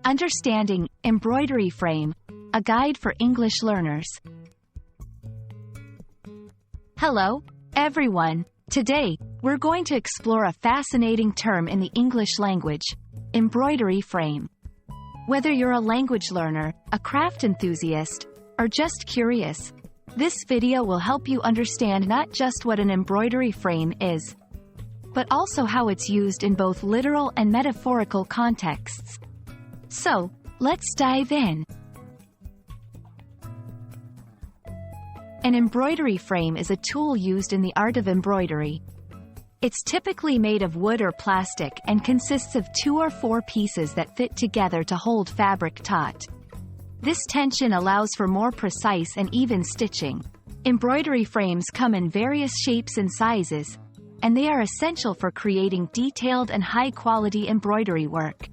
Understanding Embroidery Frame, a guide for English learners. Hello, everyone. Today, we're going to explore a fascinating term in the English language, embroidery frame. Whether you're a language learner, a craft enthusiast, or just curious, this video will help you understand not just what an embroidery frame is, but also how it's used in both literal and metaphorical contexts. So, let's dive in. An embroidery frame is a tool used in the art of embroidery. It's typically made of wood or plastic and consists of 2 or 4 pieces that fit together to hold fabric taut. This tension allows for more precise and even stitching. Embroidery frames come in various shapes and sizes, and they are essential for creating detailed and high-quality embroidery work.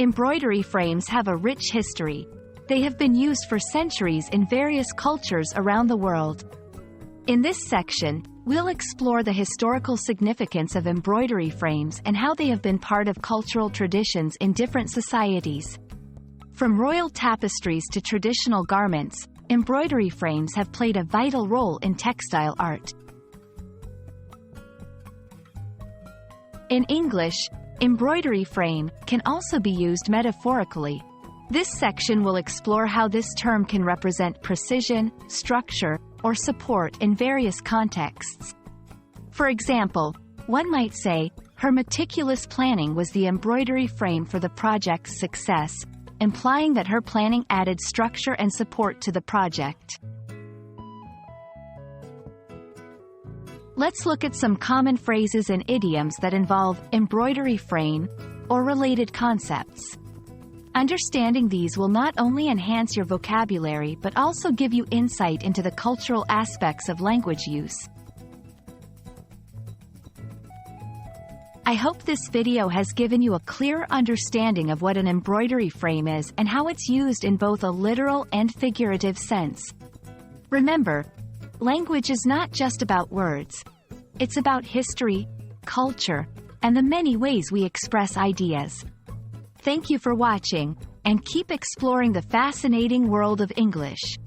Embroidery frames have a rich history. They have been used for centuries in various cultures around the world. In this section, we'll explore the historical significance of embroidery frames and how they have been part of cultural traditions in different societies. From royal tapestries to traditional garments, embroidery frames have played a vital role in textile art. In English, embroidery frame can also be used metaphorically. This section will explore how this term can represent precision, structure, or support in various contexts. For example, one might say, her meticulous planning was the embroidery frame for the project's success, implying that her planning added structure and support to the project. Let's look at some common phrases and idioms that involve embroidery frame or related concepts. Understanding these will not only enhance your vocabulary but also give you insight into the cultural aspects of language use. I hope this video has given you a clear understanding of what an embroidery frame is and how it's used in both a literal and figurative sense. Remember, language is not just about words. It's about history, culture, and the many ways we express ideas. Thank you for watching, and keep exploring the fascinating world of English.